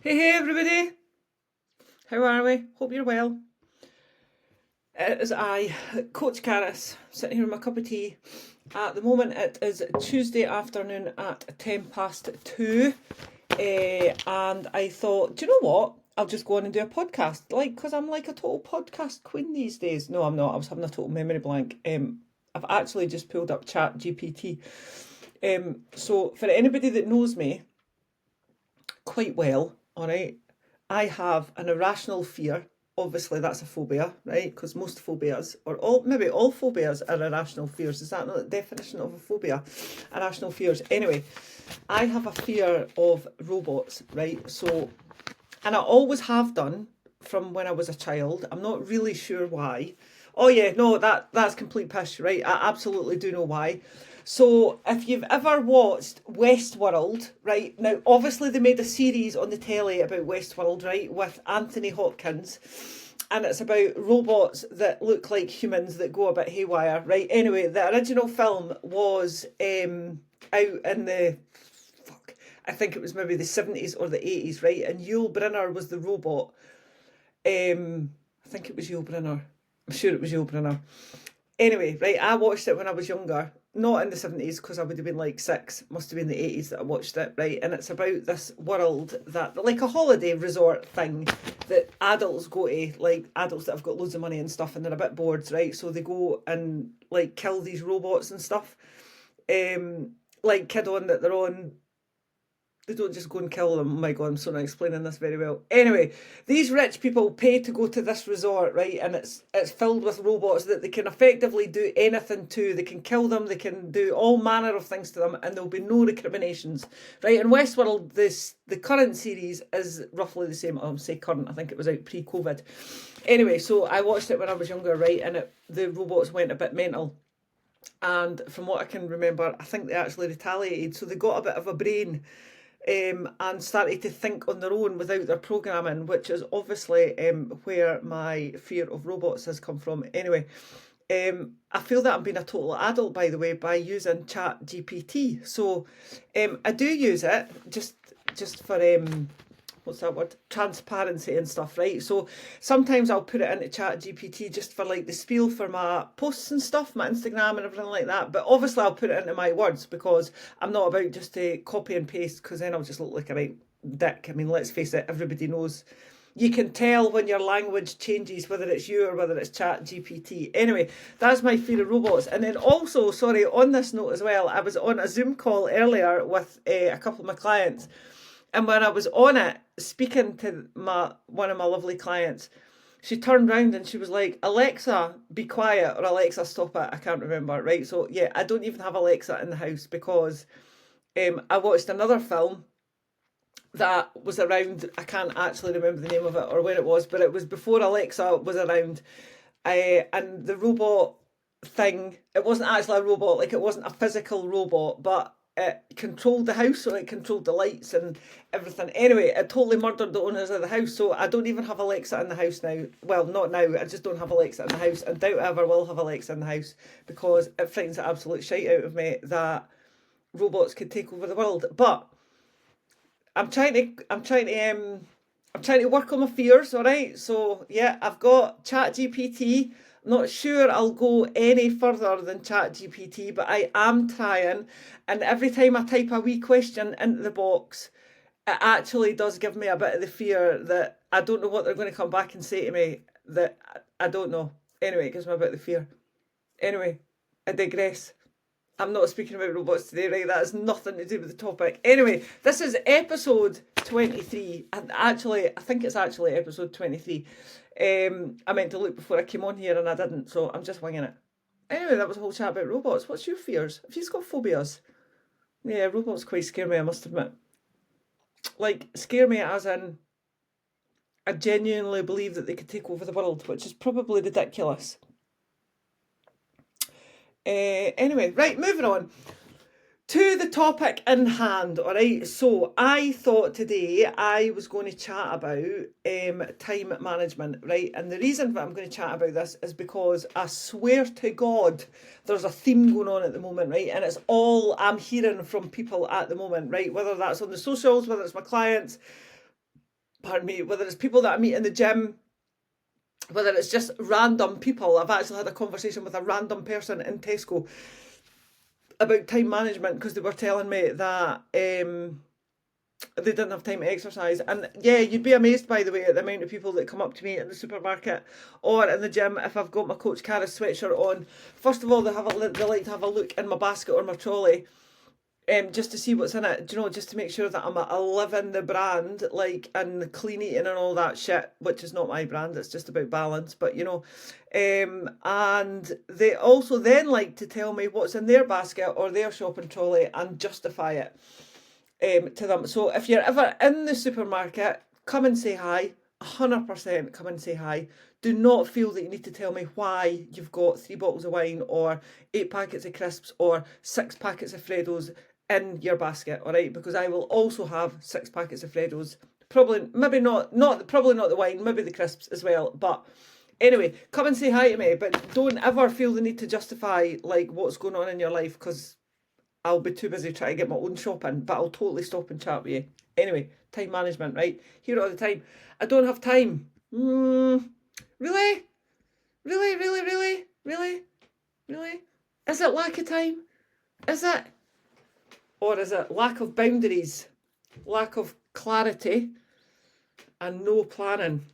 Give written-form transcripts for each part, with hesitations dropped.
Hey everybody, how are we? Hope you're well. It is I, Coach Caris, sitting here with my cup of tea. At the moment it is Tuesday afternoon at 2:10, and I thought, do you know what? I'll just go on and do a podcast, because I'm like a total podcast queen these days. No, I'm not. I was having a total memory blank. I've actually just pulled up Chat GPT. So for anybody that knows me quite well, all right, I have an irrational fear. Obviously, that's a phobia, right? Because most phobias, or maybe all phobias, are irrational fears. Is that not the definition of a phobia? Irrational fears. Anyway, I have a fear of robots, right? So, and I always have done from when I was a child. I'm not really sure why. Oh yeah, no, that's complete pish, right? I absolutely do know why. So if you've ever watched Westworld, right, now obviously they made a series on the telly about Westworld, right, with Anthony Hopkins, and it's about robots that look like humans that go a bit haywire, right? Anyway, the original film was out in the I think it was maybe the 70s or the 80s, right? And Yul Brynner was the robot. I think it was Yul Brynner. I'm sure it was Yul Brynner. Anyway, right, I watched it when I was younger, not in the 70s because I would have been like six, must have been the 80s that I watched it, right? And it's about this world that, like a holiday resort thing that adults go to, like adults that have got loads of money and stuff, and they're a bit bored, right? So they go and like kill these robots and stuff. Like Kid On that they're on, they don't just go and kill them. Oh my god, I'm so not explaining this very well. Anyway, these rich people pay to go to this resort, right? And it's filled with robots that they can effectively do anything to. They can kill them, they can do all manner of things to them, and there'll be no recriminations. Right? In Westworld, the current series is roughly the same. I'll say current, I think it was out pre-COVID. Anyway, so I watched it when I was younger, right? And the robots went a bit mental. And from what I can remember, I think they actually retaliated. So they got a bit of a brain, and started to think on their own without their programming, which is obviously where my fear of robots has come from. Anyway, I feel that I'm being a total adult, by the way, by using Chat GPT. So I do use it just for what's that word, transparency and stuff, right? So sometimes I'll put it into Chat GPT just for like the spiel for my posts and stuff, my Instagram and everything like that, but obviously I'll put it into my words because I'm not about just to copy and paste, because then I'll just look like a right dick. I mean, let's face it, everybody knows, you can tell when your language changes, whether it's you or whether it's Chat GPT. Anyway, that's my fear of robots. And then also, sorry, on this note as well, I was on a Zoom call earlier with a couple of my clients, and when I was on it, speaking to one of my lovely clients, she turned round and she was like, Alexa, be quiet, or Alexa, stop it. I can't remember, right? So yeah, I don't even have Alexa in the house because I watched another film that was around. I can't actually remember the name of it or when it was, but it was before Alexa was around. And the robot thing, it wasn't actually a robot, like it wasn't a physical robot, but it controlled the house, so it controlled the lights and everything. Anyway, it totally murdered the owners of the house, so I don't even have Alexa in the house now. Well, not now, I just don't have Alexa in the house, and doubt I ever will have Alexa in the house, because it frightens the absolute shite out of me that robots could take over the world. But I'm trying to work on my fears, all right? So yeah, I've got Chat GPT. Not sure I'll go any further than Chat GPT, but I am trying. And every time I type a wee question into the box, it actually does give me a bit of the fear that I don't know what they're going to come back and say to me, that I don't know. Anyway, it gives me a bit of the fear. Anyway, I digress. I'm not speaking about robots today, right? That has nothing to do with the topic. Anyway, this is episode 23. And actually, I think it's actually episode 23. I meant to look before I came on here and I didn't, so I'm just winging it. Anyway, that was a whole chat about robots. What's your fears? Have you got phobias? Yeah, robots quite scare me, I must admit. Like, scare me as in, I genuinely believe that they could take over the world, which is probably ridiculous. Anyway, right, moving on to the topic in hand. All right, so I thought today I was going to chat about time management, right? And the reason that I'm going to chat about this is because I swear to God there's a theme going on at the moment, right? And it's all I'm hearing from people at the moment, right? Whether that's on the socials, whether it's my clients, pardon me, whether it's people that I meet in the gym, whether it's just random people. I've actually had a conversation with a random person in Tesco about time management because they were telling me that they didn't have time to exercise. And yeah, you'd be amazed, by the way, at the amount of people that come up to me in the supermarket or in the gym if I've got my Coach Caris sweatshirt on. First of all, they like to have a look in my basket or my trolley. Just to see what's in it, just to make sure that I live in the brand, like, and clean eating and all that shit, which is not my brand, it's just about balance, but and they also then like to tell me what's in their basket or their shopping trolley and justify it to them. So if you're ever in the supermarket, come and say hi, 100% come and say hi. Do not feel that you need to tell me why you've got 3 bottles of wine or 8 packets of crisps or 6 packets of Freddos in your basket, all right? Because I will also have 6 packets of Freddos. Probably, maybe probably not the wine, maybe the crisps as well. But anyway, come and say hi to me, but don't ever feel the need to justify like what's going on in your life, because I'll be too busy trying to get my own shopping, but I'll totally stop and chat with you. Anyway, time management, right? Hear it all the time. I don't have time. Really? Really, really, really, really, really? Is it lack of time? Is it? Or is it lack of boundaries, lack of clarity, and no planning?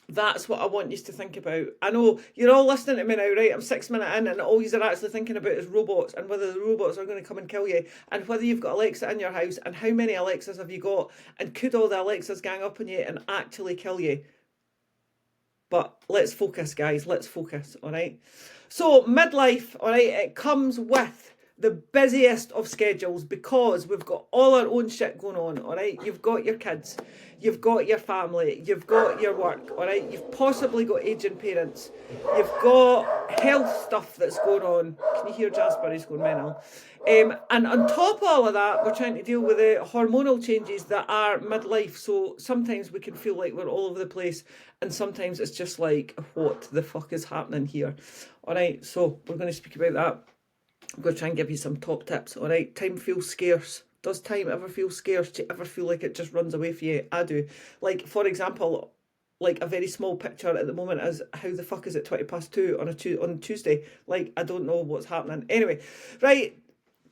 That's what I want you to think about. I know you're all listening to me now, right? I'm 6 minutes in, and all you're actually thinking about is robots and whether the robots are going to come and kill you, and whether you've got Alexa in your house, and how many Alexas have you got, and could all the Alexas gang up on you and actually kill you? But let's focus, guys. Let's focus, all right? So midlife, all right, it comes with the busiest of schedules because we've got all our own shit going on, all right? You've got your kids, you've got your family, you've got your work, all right? You've possibly got aging parents, you've got health stuff that's going on. Can you hear Jasper? He's going mental. And on top of all of that, we're trying to deal with the hormonal changes that are midlife. So sometimes we can feel like we're all over the place, and sometimes it's just like, what the fuck is happening here? All right, so we're going to speak about that. I'm going to try and give you some top tips, all right? Time feels scarce. Does time ever feel scarce? Do you ever feel like it just runs away from you? I do. Like, for example, like a very small picture at the moment is, how the fuck is it 2:20 on Tuesday? Like, I don't know what's happening. Anyway, right,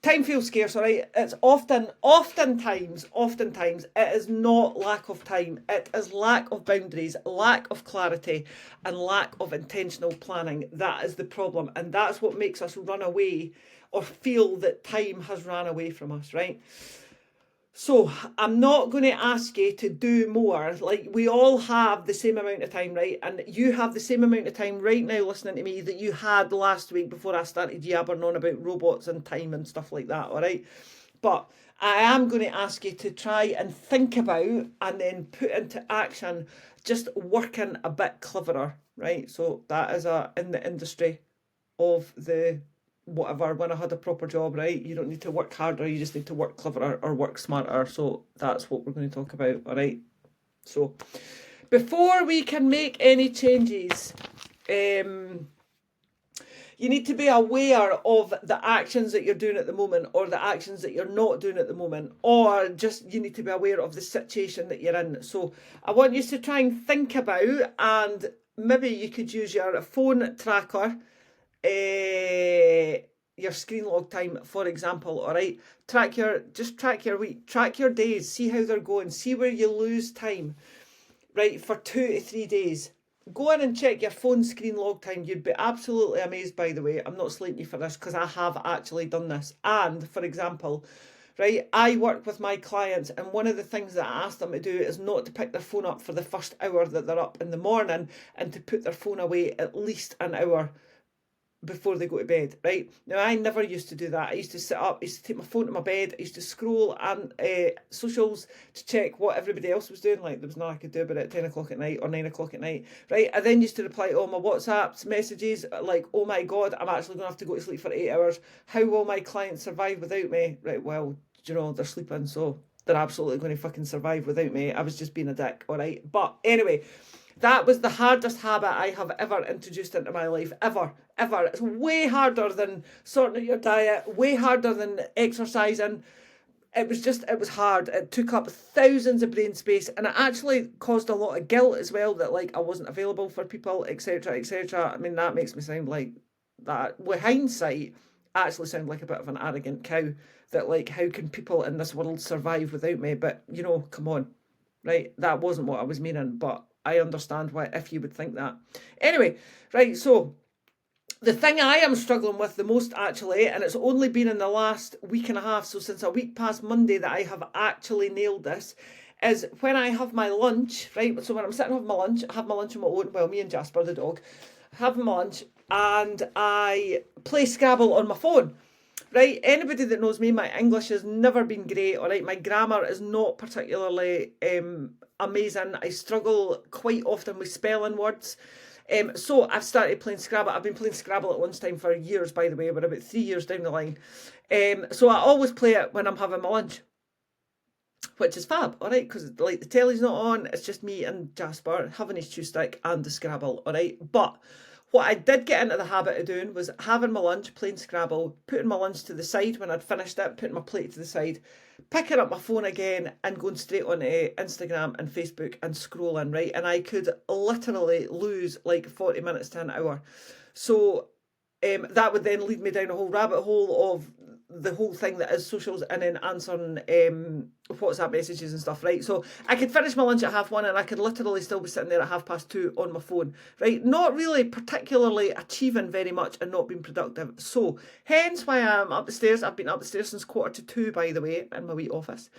time feels scarce, all right? It's oftentimes, it is not lack of time. It is lack of boundaries, lack of clarity, and lack of intentional planning. That is the problem. And that's what makes us run away or feel that time has ran away from us, right? So I'm not going to ask you to do more. Like, we all have the same amount of time, right? And you have the same amount of time right now listening to me that you had last week before I started yabbering on about robots and time and stuff like that, all right? But I am going to ask you to try and think about and then put into action just working a bit cleverer, right? So that is in the industry of the whatever. When I had a proper job, right, you don't need to work harder, you just need to work cleverer or work smarter. So that's what we're going to talk about, all right? So before we can make any changes, you need to be aware of the actions that you're doing at the moment, or the actions that you're not doing at the moment, or just you need to be aware of the situation that you're in. So I want you to try and think about, and maybe you could use your phone tracker, your screen log time, for example, all right? Track your week, track your days, see how they're going, see where you lose time, right, for 2 to 3 days. Go in and check your phone screen log time. You'd be absolutely amazed, by the way. I'm not slating you for this because I have actually done this. And, for example, right, I work with my clients, and one of the things that I ask them to do is not to pick their phone up for the first hour that they're up in the morning, and to put their phone away at least an hour before they go to bed, right? Now, I never used to do that. I used to sit up, I used to take my phone to my bed, I used to scroll and socials to check what everybody else was doing. Like, there was nothing I could do about it at 10 o'clock at night or 9 o'clock at night, right? I then used to reply to all my WhatsApps messages like, oh my God, I'm actually going to have to go to sleep for 8 hours. How will my clients survive without me? Right, well, they're sleeping, so they're absolutely going to fucking survive without me. I was just being a dick, all right? But anyway, that was the hardest habit I have ever introduced into my life, ever. It's way harder than sorting out your diet, way harder than exercising. it was hard. It took up thousands of brain space, and it actually caused a lot of guilt as well, that like I wasn't available for people, etc., etc. I mean, that makes me sound like that, with hindsight, I actually sound like a bit of an arrogant cow, that like, how can people in this world survive without me? But you know, come on, right? That wasn't what I was meaning, but I understand why, if you would think that. Anyway, right, so the thing I am struggling with the most, actually, and it's only been in the last week and a half, so since a week past Monday, that I have actually nailed this, is when I have my lunch, right? So when I'm sitting having my lunch, I have my lunch on my own, well, me and Jasper, the dog, have my lunch, and I play Scrabble on my phone. Right, anybody that knows me, my English has never been great, all right? My grammar is not particularly amazing. I struggle quite often with spelling words. So I've started playing Scrabble. I've been playing Scrabble at lunchtime for years, by the way. We're about 3 years down the line. So I always play it when I'm having my lunch, which is fab, all right? Because like the telly's not on, it's just me and Jasper having his chew stick and the Scrabble, all right? But what I did get into the habit of doing was having my lunch, playing Scrabble, putting my lunch to the side when I'd finished it, putting my plate to the side, picking up my phone again and going straight onto Instagram and Facebook and scrolling, right? And I could literally lose like 40 minutes to an hour. So that would then lead me down a whole rabbit hole of the whole thing that is socials, and then answering WhatsApp messages and stuff, right? So I could finish my lunch at 1:30 and I could literally still be sitting there at 2:30 on my phone, right? Not really particularly achieving very much and not being productive. So hence why I'm up the stairs. I've been up the stairs since 1:45, by the way, in my wee office.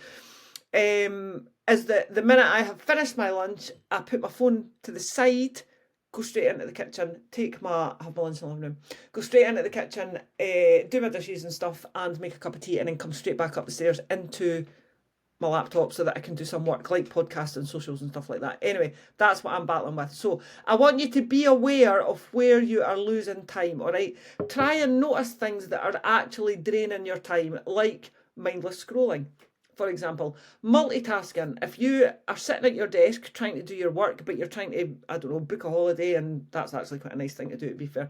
Is that the minute I have finished my lunch, I put my phone to the side, go straight into the kitchen, have my lunch in the living room, go straight into the kitchen, do my dishes and stuff, and make a cup of tea, and then come straight back up the stairs into my laptop so that I can do some work like podcasts and socials and stuff like that. Anyway, that's what I'm battling with. So I want you to be aware of where you are losing time, all right? Try and notice things that are actually draining your time, like mindless scrolling. For example, multitasking. If you are sitting at your desk trying to do your work, but you're trying to, I don't know, book a holiday, and that's actually quite a nice thing to do, to be fair.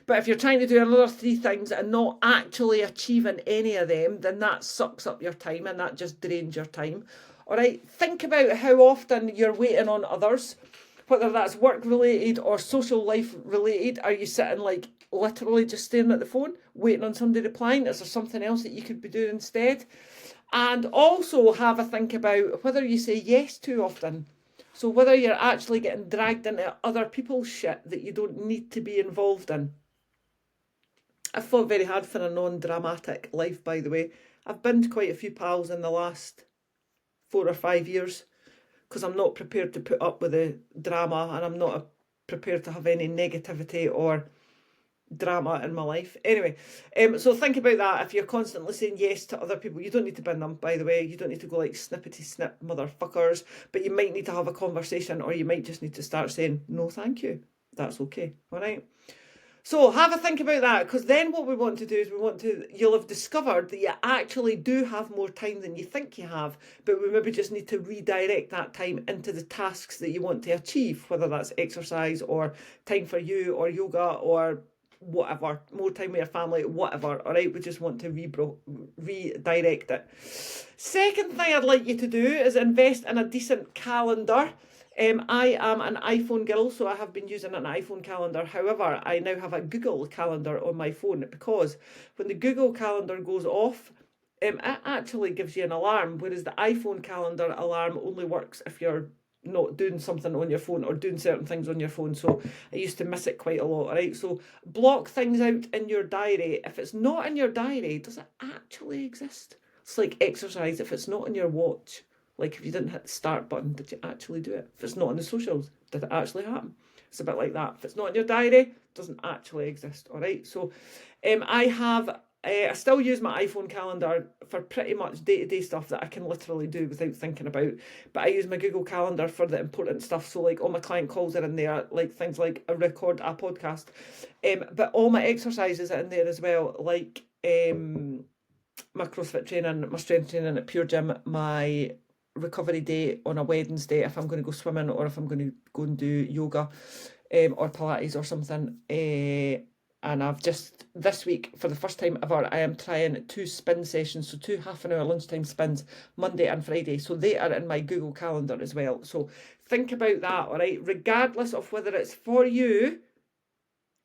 But if you're trying to do another 3 things and not actually achieving any of them, then that sucks up your time and that just drains your time. All right, think about how often you're waiting on others, whether that's work related or social life related. Are you sitting like literally just staring at the phone, waiting on somebody replying? Is there something else that you could be doing instead? And also have a think about whether you say yes too often. So whether you're actually getting dragged into other people's shit that you don't need to be involved in. I've fought very hard for a non-dramatic life, by the way. I've been to quite a few pals in the last 4 or 5 years because I'm not prepared to put up with the drama, and I'm not prepared to have any negativity or drama in my life. Anyway, so think about that. If you're constantly saying yes to other people, you don't need to bin them, by the way. You don't need to go like snippety snip motherfuckers, but you might need to have a conversation, or you might just need to start saying no thank you. That's okay, all right? So have a think about that, because then what we want to do is you'll have discovered that you actually do have more time than you think you have, but we maybe just need to redirect that time into the tasks that you want to achieve, whether that's exercise or time for you or yoga or whatever, more time with your family, whatever, all right? We just want to redirect it. Second thing I'd like you to do is invest in a decent calendar. I am an iPhone girl, so I have been using an iPhone calendar. However, I now have a Google calendar on my phone, because when the Google calendar goes off, it actually gives you an alarm, whereas the iPhone calendar alarm only works if you're not doing something on your phone or doing certain things on your phone. So I used to miss it quite a lot, right? So block things out in your diary. If it's not in your diary, does it actually exist? It's like exercise. If it's not on your watch, like if you didn't hit the start button, did you actually do it? If it's not on the socials, did it actually happen? It's a bit like that. If it's not in your diary, it doesn't actually exist, all right? So I still use my iPhone calendar for pretty much day-to-day stuff that I can literally do without thinking about. But I use my Google Calendar for the important stuff. So like all my client calls are in there, like things like a record a podcast. But all my exercises are in there as well, like my CrossFit training, my strength training at Pure Gym, my recovery day on a Wednesday if I'm going to go swimming, or if I'm going to go and do yoga or Pilates or something. And I've just, this week, for the first time ever, I am trying 2 spin sessions, so 2 half-an-hour lunchtime spins, Monday and Friday. So they are in my Google Calendar as well. So think about that, all right? Regardless of whether it's for you,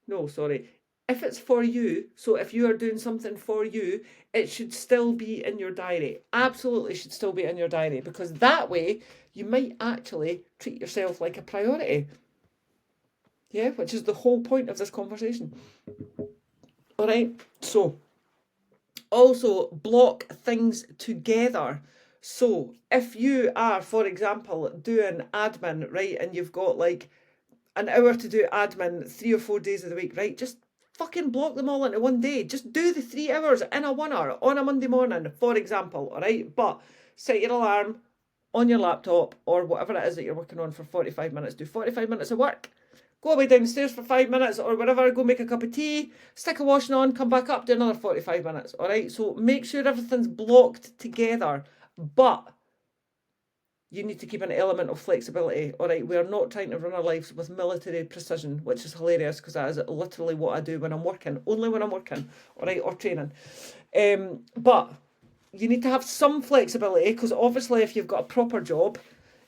no, sorry, if it's for you, so if you are doing something for you, it should still be in your diary. Absolutely should still be in your diary, because that way you might actually treat yourself like a priority. Yeah, which is the whole point of this conversation. All right, so also block things together. So if you are, for example, doing admin, right, and you've got like an hour to do admin 3 or 4 days of the week, right, just fucking block them all into one day. Just do the 3 hours in a 1 hour on a Monday morning, for example, all right? But set your alarm on your laptop or whatever it is that you're working on for 45 minutes. Do 45 minutes of work. Go away downstairs for 5 minutes or whatever, go make a cup of tea, stick a washing on, come back up, do another 45 minutes, all right? So make sure everything's blocked together, but you need to keep an element of flexibility, all right? We are not trying to run our lives with military precision, which is hilarious because that is literally what I do when I'm working, only when I'm working, all right, or training. But you need to have some flexibility because obviously if you've got a proper job,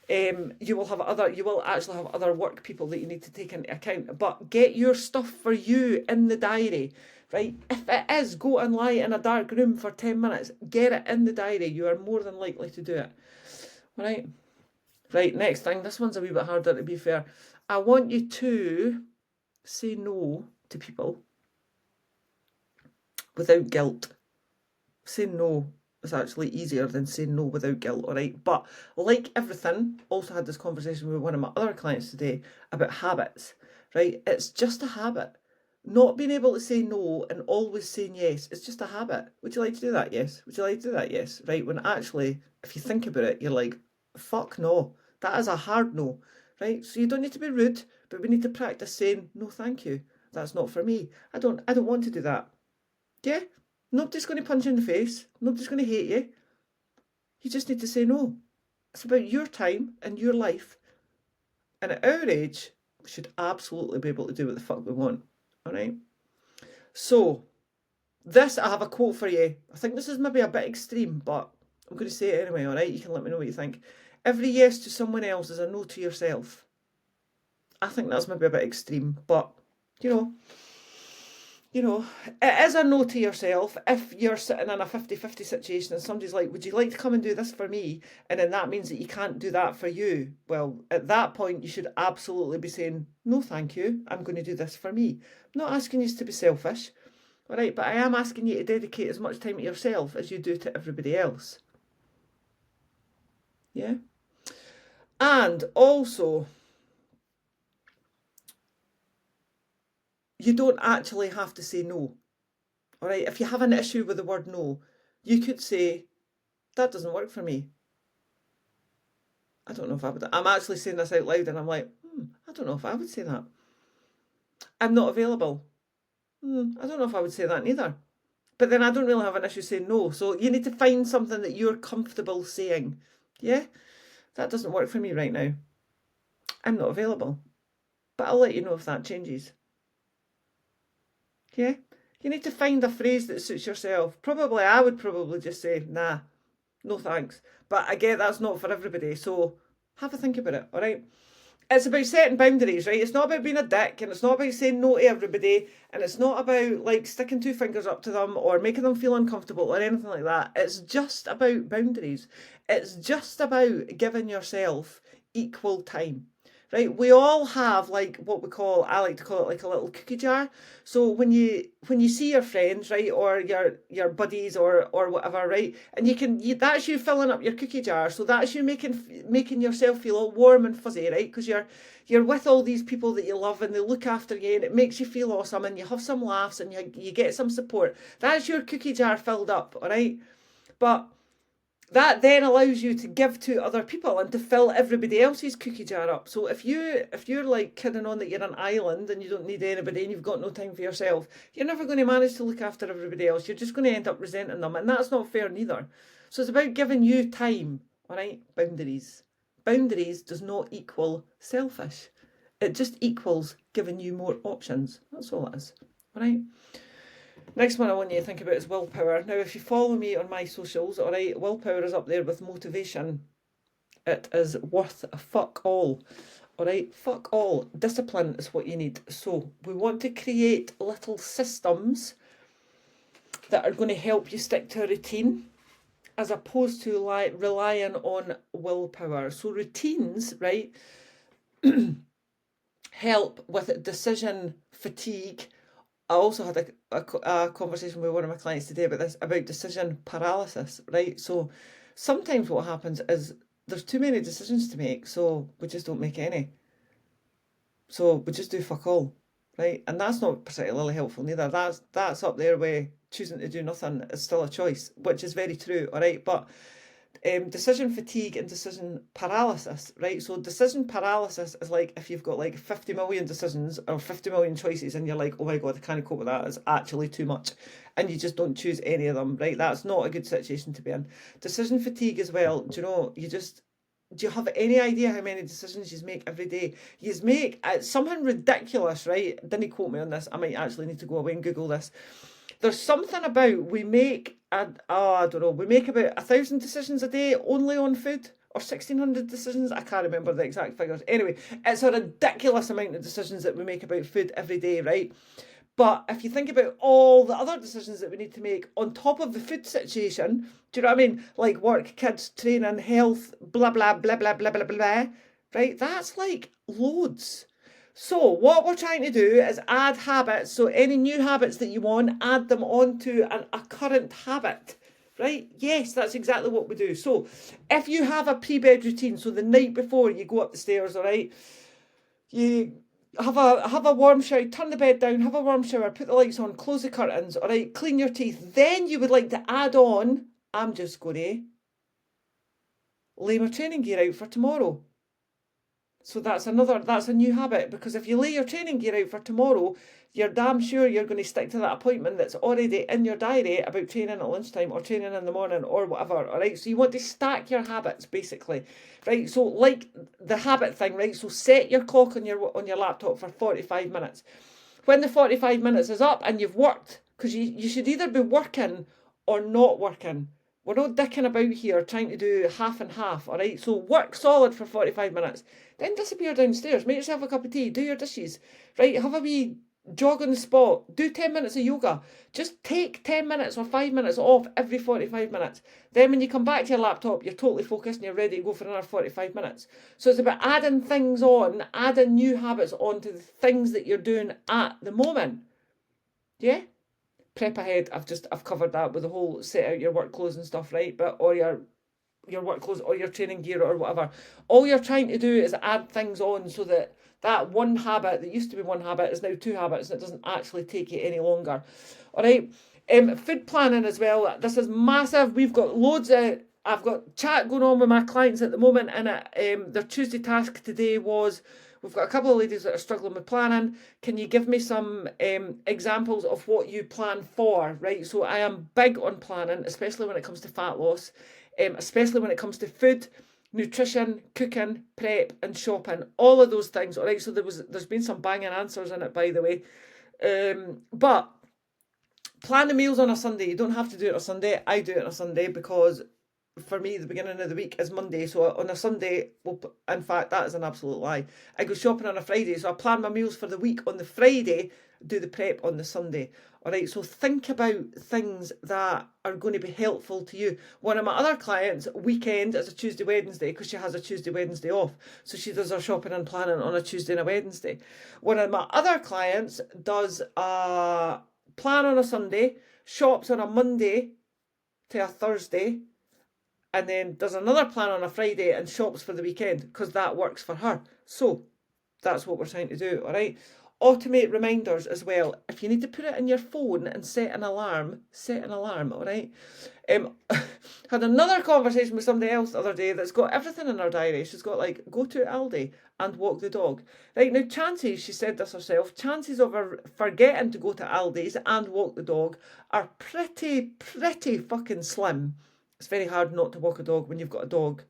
you will actually have other work people that you need to take into account. But get your stuff for you in the diary, right? If it is go and lie in a dark room for 10 minutes, get it in the diary. You are more than likely to do it. All right. Right, next thing. This one's a wee bit harder, to be fair. I want you to say no to people without guilt. Say no is actually easier than saying no without guilt, all right? But like everything, also had this conversation with one of my other clients today about habits, right? It's just a habit. Not being able to say no and always saying yes, it's just a habit. Would you like to do that? Yes. Would you like to do that? Yes. Right? When actually, if you think about it, you're like, fuck no. That is a hard no, right? So you don't need to be rude, but we need to practice saying, no, thank you. That's not for me. I don't want to do that. Yeah? Nobody's going to punch you in the face. Nobody's going to hate you. You just need to say no. It's about your time and your life. And at our age, we should absolutely be able to do what the fuck we want. All right? So, this, I have a quote for you. I think this is maybe a bit extreme, but I'm going to say it anyway, all right? You can let me know what you think. Every yes to someone else is a no to yourself. I think that's maybe a bit extreme, but, you know, it is a no to yourself if you're sitting in a 50-50 situation and somebody's like, would you like to come and do this for me? And then that means that you can't do that for you. Well, at that point, you should absolutely be saying, no, thank you. I'm going to do this for me. I'm not asking you to be selfish, all right? But I am asking you to dedicate as much time to yourself as you do to everybody else. Yeah? And also, you don't actually have to say no. All right, if you have an issue with the word no, you could say, that doesn't work for me. I don't know if I would. I'm actually saying this out loud and I'm like, I don't know if I would say that. I'm not available. I don't know if I would say that neither. But then I don't really have an issue saying no. So you need to find something that you're comfortable saying. Yeah, that doesn't work for me right now. I'm not available. But I'll let you know if that changes. Yeah, you need to find a phrase that suits yourself. I would probably just say, nah, no thanks. But I get that's not for everybody, so have a think about it, all right? It's about setting boundaries, right? It's not about being a dick, and it's not about saying no to everybody, and it's not about like sticking 2 fingers up to them or making them feel uncomfortable or anything like that. It's just about boundaries. It's just about giving yourself equal time. Right, we all have like what I like to call it like a little cookie jar. So when you see your friends, right, or your buddies or whatever, right, and that's you filling up your cookie jar. So that's you making yourself feel all warm and fuzzy, right, because you're with all these people that you love and they look after you and it makes you feel awesome and you have some laughs and you get some support. That's your cookie jar filled up, all right, but that then allows you to give to other people and to fill everybody else's cookie jar up. So if you're like kidding on that you're an island and you don't need anybody and you've got no time for yourself, you're never going to manage to look after everybody else. You're just going to end up resenting them, and that's not fair neither. So it's about giving you time, all right? Boundaries. Boundaries does not equal selfish. It just equals giving you more options. That's all it is. Right? Next one I want you to think about is willpower. Now, if you follow me on my socials, all right, willpower is up there with motivation. It is worth a fuck all. All right, fuck all. Discipline is what you need. So we want to create little systems that are going to help you stick to a routine as opposed to relying on willpower. So routines, right, help with decision fatigue. I also had a conversation with one of my clients today about this, about decision paralysis, right? So sometimes what happens is there's too many decisions to make, so we just don't make any. So we just do fuck all, right? And that's not particularly helpful neither. That's up there where choosing to do nothing is still a choice, which is very true, all right? But decision fatigue and decision paralysis, right? So decision paralysis is like if you've got like 50 million decisions or 50 million choices and you're like, oh my God, I can't cope with that. It's actually too much. And you just don't choose any of them, right? That's not a good situation to be in. Decision fatigue as well. Do you know, do you have any idea how many decisions you make every day? You make something ridiculous, right? Didn't quote me on this. I might actually need to go away and Google this. There's something about I don't know, we make about 1,000 decisions a day only on food, or 1,600 decisions. I can't remember the exact figures. Anyway, it's a ridiculous amount of decisions that we make about food every day, right? But if you think about all the other decisions that we need to make on top of the food situation, do you know what I mean? Like work, kids, training, health, blah, blah, blah, blah, blah, blah, blah, right? That's like loads. So what we're trying to do is add habits. So any new habits that you want, add them onto a current habit, right? Yes, that's exactly what we do. So if you have a pre-bed routine, so the night before you go up the stairs, all right, you have a warm shower, turn the bed down, have a warm shower, put the lights on, close the curtains, all right, clean your teeth. Then you would like to add on, I'm just going to lay my training gear out for tomorrow. So that's a new habit, because if you lay your training gear out for tomorrow, you're damn sure you're going to stick to that appointment that's already in your diary about training at lunchtime or training in the morning or whatever, all right? So you want to stack your habits, basically, right? So like the habit thing, right? So set your clock on your laptop for 45 minutes. When the 45 minutes is up and you've worked, because you should either be working or not working. We're not dicking about here trying to do half and half, all right? So work solid for 45 minutes. Then disappear downstairs, make yourself a cup of tea, do your dishes, right? Have a wee jog on the spot, do 10 minutes of yoga. Just take 10 minutes or 5 minutes off every 45 minutes. Then when you come back to your laptop, you're totally focused and you're ready to go for another 45 minutes. So it's about adding things on, adding new habits onto the things that you're doing at the moment. Yeah? Prep ahead, I've covered that with the whole set out your work clothes and stuff, right? But or your work clothes or your training gear or whatever. All you're trying to do is add things on so that that one habit that used to be one habit is now two habits and it doesn't actually take you any longer. All right. Food planning as well. This is massive. We've got loads of. I've got chat going on with my clients at the moment, and their Tuesday task today was, we've got a couple of ladies that are struggling with planning. Can you give me some examples of what you plan for, right? So I am big on planning, especially when it comes to fat loss, especially when it comes to food, nutrition, cooking, prep, and shopping. All of those things, all right? So there's been some banging answers in it, by the way. But plan the meals on a Sunday. You don't have to do it on a Sunday. I do it on a Sunday because for me, the beginning of the week is Monday. So on a Sunday, well, in fact, that is an absolute lie. I go shopping on a Friday. So I plan my meals for the week on the Friday, do the prep on the Sunday. All right. So think about things that are going to be helpful to you. One of my other clients, weekend is a Tuesday, Wednesday, because she has a Tuesday, Wednesday off. So she does her shopping and planning on a Tuesday and a Wednesday. One of my other clients does a plan on a Sunday, shops on a Monday to a Thursday, and then does another plan on a Friday and shops for the weekend because that works for her. So that's what we're trying to do, all right? Automate reminders as well. If you need to put it in your phone and set an alarm, all right? Had another conversation with somebody else the other day that's got everything in her diary. She's got like, go to Aldi and walk the dog. Right, now chances, she said this herself, chances of her forgetting to go to Aldi's and walk the dog are pretty fucking slim. It's very hard not to walk a dog when you've got a dog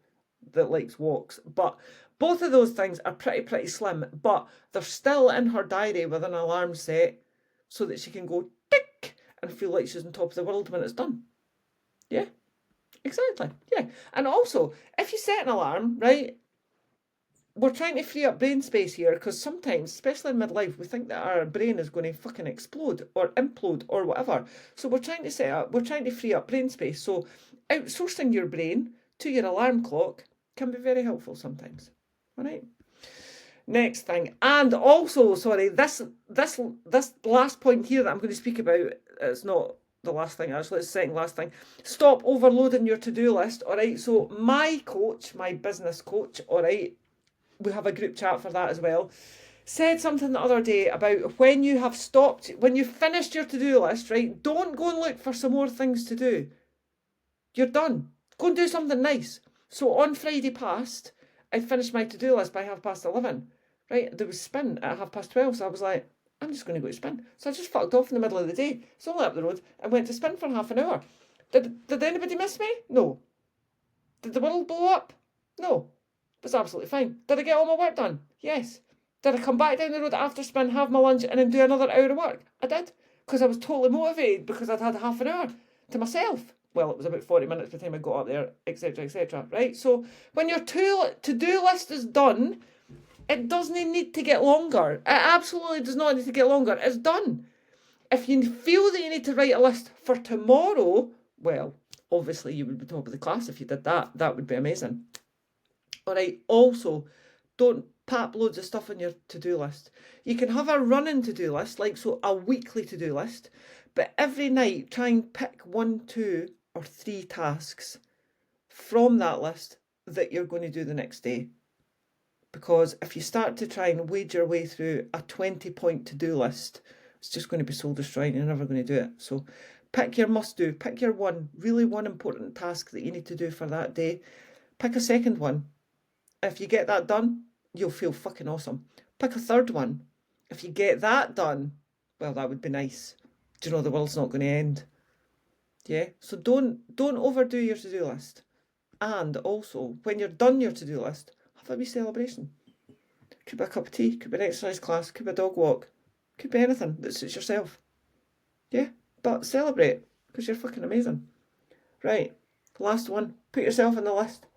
that likes walks. But both of those things are pretty slim. But they're still in her diary with an alarm set. so that she can go tick and feel like she's on top of the world when it's done. Yeah, exactly. Yeah. And also, if you set an alarm, right, we're trying to free up brain space here because sometimes, especially in midlife, we think that our brain is going to fucking explode or implode or whatever. So we're trying to free up brain space. So outsourcing your brain to your alarm clock can be very helpful sometimes. All right. Next thing, and also, sorry, this last point here that I'm going to speak about, it's not the last thing, actually, it's the second last thing. Stop overloading your to-do list, all right? So my coach, my business coach, all right, we have a group chat for that as well, said something the other day about when you have stopped, when you've finished your to-do list, right, don't go and look for some more things to do. You're done. Go and do something nice. So on Friday past, I finished my to-do list by 11:30. Right, there was spin at 12:30, so I was like, I'm just going to go to spin. So I just fucked off in the middle of the day. It's only up the road and went to spin for half an hour. Did anybody miss me? No. Did the world blow up? No. It was absolutely fine. Did I get all my work done? Yes. Did I come back down the road after spin, have my lunch, and then do another hour of work? I did. Because I was totally motivated because I'd had half an hour to myself. Well, it was about 40 minutes by the time I got up there, etc., etc., right? So when your to-do list is done, it doesn't need to get longer. It absolutely does not need to get longer. It's done. If you feel that you need to write a list for tomorrow, well, obviously you would be top of the class if you did that. That would be amazing. All right. Also, don't pap loads of stuff on your to-do list. You can have a running to-do list, like so a weekly to-do list, but every night try and pick 1, 2, or 3 tasks from that list that you're going to do the next day. Because if you start to try and wade your way through a 20-point to-do list, it's just going to be soul destroying. You're never going to do it. So pick your must-do. Pick your one important task that you need to do for that day. Pick a second one. If you get that done, you'll feel fucking awesome. Pick a third one. If you get that done, well, that would be nice. Do you know the world's not going to end? Yeah. So don't overdo your to-do list. And also, when you're done your to-do list, have a wee celebration. Could be a cup of tea, could be an exercise class, could be a dog walk, could be anything that suits yourself. Yeah, but celebrate, because you're fucking amazing. Right, last one, put yourself on the list.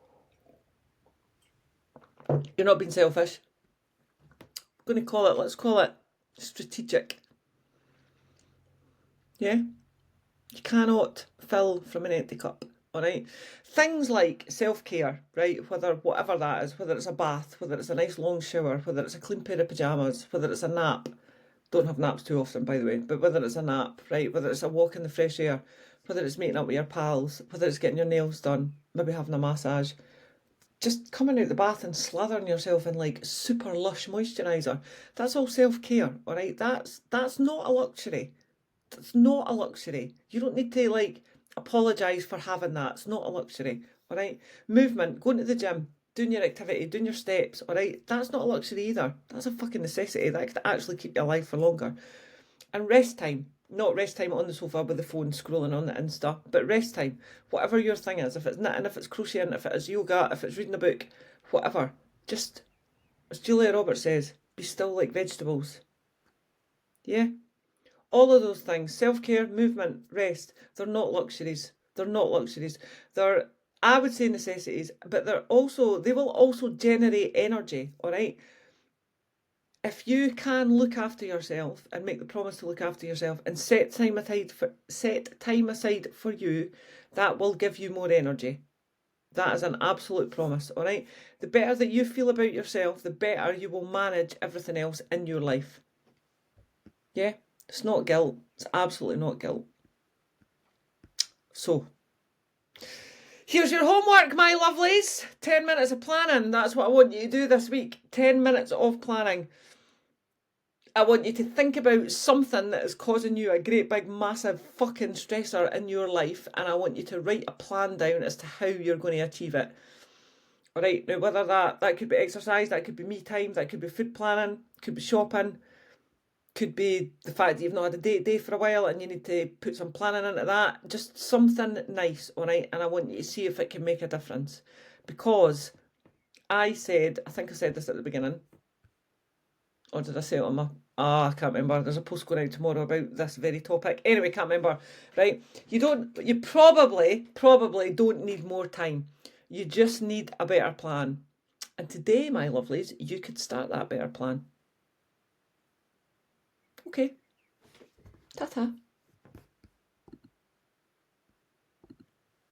You're not being selfish. I'm going to let's call it strategic. Yeah, you cannot fill from an empty cup. All right, things like self-care, right, whatever that is, whether it's a bath, whether it's a nice long shower, whether it's a clean pair of pyjamas, whether it's a nap, don't have naps too often by the way, but whether it's a nap, right, whether it's a walk in the fresh air, whether it's meeting up with your pals, whether it's getting your nails done, maybe having a massage, just coming out the bath and slathering yourself in like super lush moisturiser, that's all self-care. All right, that's not a luxury. That's not a luxury. You don't need to like apologise for having that. It's not a luxury. All right, movement, going to the gym, doing your activity, doing your steps. All right, that's not a luxury either. That's a fucking necessity. That could actually keep you alive for longer. And rest time, not rest time on the sofa with the phone scrolling on the Insta, but rest time, whatever your thing is. If it's knitting, if it's crocheting, if it is yoga, if it's reading a book, whatever. Just, as Julia Roberts says, be still like vegetables. Yeah. All of those things, self-care, movement, rest, they're not luxuries. They're not luxuries. They're, I would say, necessities, but they will also generate energy, all right? If you can look after yourself and make the promise to look after yourself and set time aside for you, that will give you more energy. That is an absolute promise, all right? The better that you feel about yourself, the better you will manage everything else in your life. Yeah? It's not guilt. It's absolutely not guilt. So, here's your homework, my lovelies. 10 minutes of planning. That's what I want you to do this week. 10 minutes of planning. I want you to think about something that is causing you a great big massive fucking stressor in your life, and I want you to write a plan down as to how you're going to achieve it. Alright, now whether that could be exercise, that could be me time, that could be food planning, could be shopping, could be the fact that you've not had a date day for a while and you need to put some planning into that. Just something nice, alright? And I want you to see if it can make a difference. Because I think I said this at the beginning, Or did I say it on my... I can't remember. There's a post going out tomorrow about this very topic. Anyway, can't remember. Right. You probably don't need more time. You just need a better plan. And today, my lovelies, you could start that better plan. Okay. Ta-ta.